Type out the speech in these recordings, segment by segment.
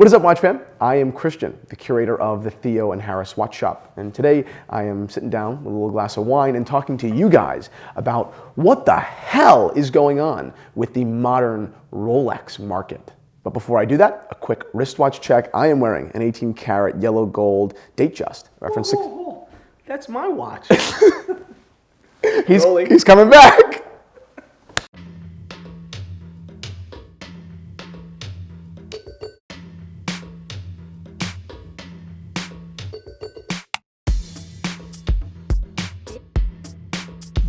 What is up, Watch fam? I am Christian, the curator of the Theo and Harris Watch Shop, and today I am sitting down with a little glass of wine and talking to you guys about what the hell is going on with the modern Rolex market. But before I do that, a quick wristwatch check. I am wearing an 18-karat yellow gold Datejust. Reference That's my watch. He's coming back.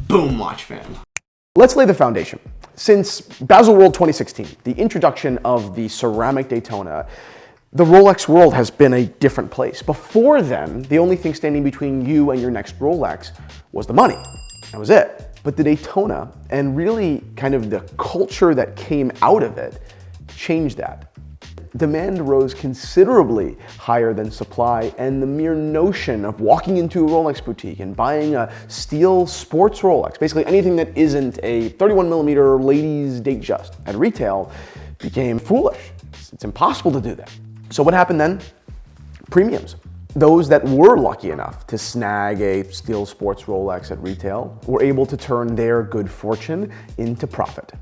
Boom, Watch fam. Let's lay the foundation. Since Baselworld 2016, the introduction of the ceramic Daytona, the Rolex world has been a different place. Before then, the only thing standing between you and your next Rolex was the money. That was it. But the Daytona, and really kind of the culture that came out of it, changed that. Demand rose considerably higher than supply, and the mere notion of walking into a Rolex boutique and buying a steel sports Rolex, basically anything that isn't a 31mm ladies Datejust at retail, became foolish. It's impossible to do that. So what happened then? Premiums. Those that were lucky enough to snag a steel sports Rolex at retail were able to turn their good fortune into profit.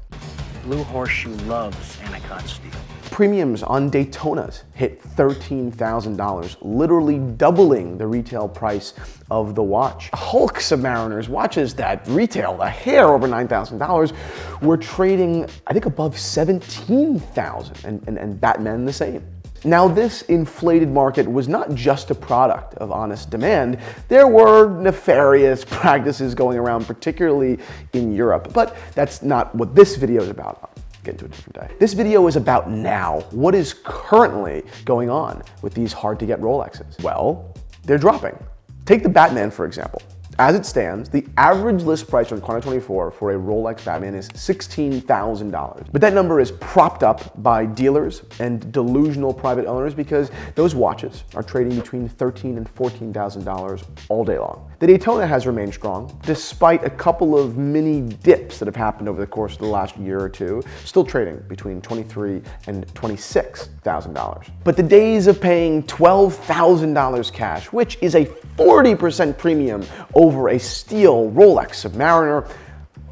Blue Horseshoe loves Anacott steel. Premiums on Daytonas hit $13,000, literally doubling the retail price of the watch. Hulk Submariners, watches that retailed a hair over $9,000, were trading, I think, above $17,000, and Batman the same. Now, this inflated market was not just a product of honest demand. There were nefarious practices going around, particularly in Europe, but that's not what this video is about. I'll get into a different day. This video is about now. What is currently going on with these hard-to-get Rolexes? Well, they're dropping. Take the Batman, for example. As it stands, the average list price on Chrono24 for a Rolex Batman is $16,000. But that number is propped up by dealers and delusional private owners because those watches are trading between $13,000 and $14,000 all day long. The Daytona has remained strong, despite a couple of mini dips that have happened over the course of the last year or two, still trading between $23,000 and $26,000. But the days of paying $12,000 cash, which is a 40% premium over a steel Rolex Submariner,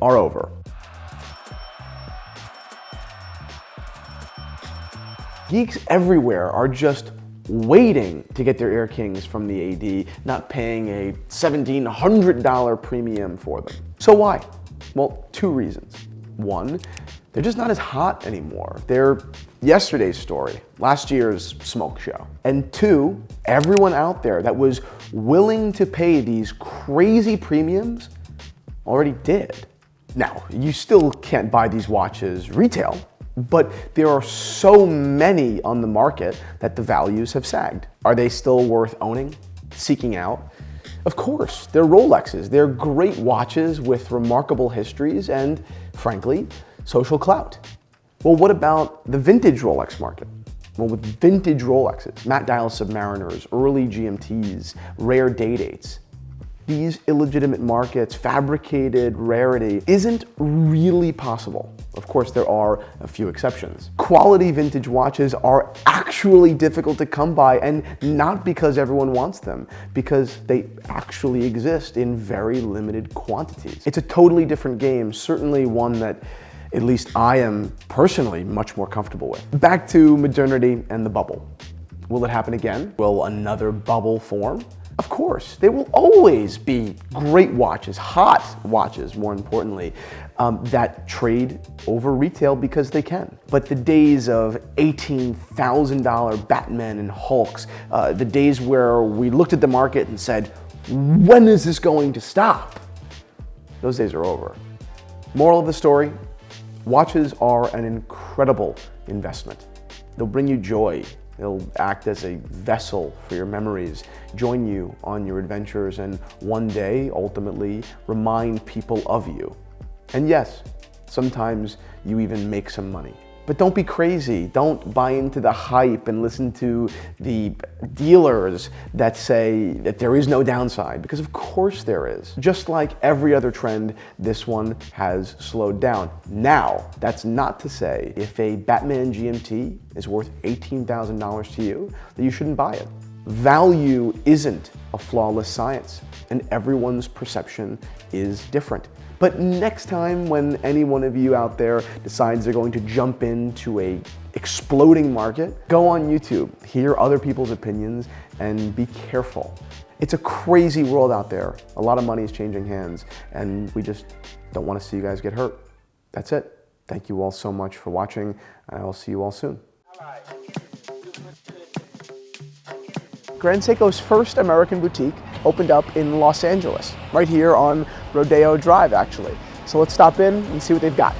are over. Geeks everywhere are just waiting to get their Air Kings from the AD, not paying a $1,700 premium for them. So why? Well, two reasons. One, they're just not as hot anymore. They're yesterday's story, last year's smoke show. And two, everyone out there that was willing to pay these crazy premiums already did. Now, you still can't buy these watches retail, but there are so many on the market that the values have sagged. Are they still worth owning, seeking out? Of course, they're Rolexes. They're great watches with remarkable histories and, frankly, social clout. Well, what about the vintage Rolex market? Well, with vintage Rolexes, matte dial Submariners, early GMTs, rare day-dates, these illegitimate markets, fabricated rarity, isn't really possible. Of course, there are a few exceptions. Quality vintage watches are actually difficult to come by, and not because everyone wants them, because they actually exist in very limited quantities. It's a totally different game, certainly one that at least I am personally much more comfortable with. Back to modernity and the bubble. Will it happen again? Will another bubble form? Of course, there will always be great watches, hot watches more importantly, that trade over retail because they can. But the days of $18,000 Batman and Hulks, the days where we looked at the market and said, when is this going to stop? Those days are over. Moral of the story, watches are an incredible investment. They'll bring you joy. They'll act as a vessel for your memories, join you on your adventures, and one day, ultimately, remind people of you. And yes, sometimes you even make some money. But don't be crazy. Don't buy into the hype and listen to the dealers that say that there is no downside, because of course there is. Just like every other trend, this one has slowed down. Now, that's not to say if a Batman GMT is worth $18,000 to you, that you shouldn't buy it. Value isn't a flawless science, and everyone's perception is different. But next time when any one of you out there decides they're going to jump into a exploding market, go on YouTube, hear other people's opinions, and be careful. It's a crazy world out there. A lot of money is changing hands, and we just don't want to see you guys get hurt. That's it. Thank you all so much for watching, and I will see you all soon. Grand Seiko's first American boutique opened up in Los Angeles, right here on Rodeo Drive, actually. So let's stop in and see what they've got.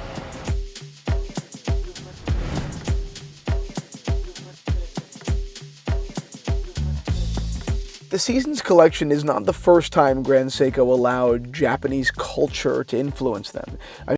The Seasons collection is not the first time Grand Seiko allowed Japanese culture to influence them.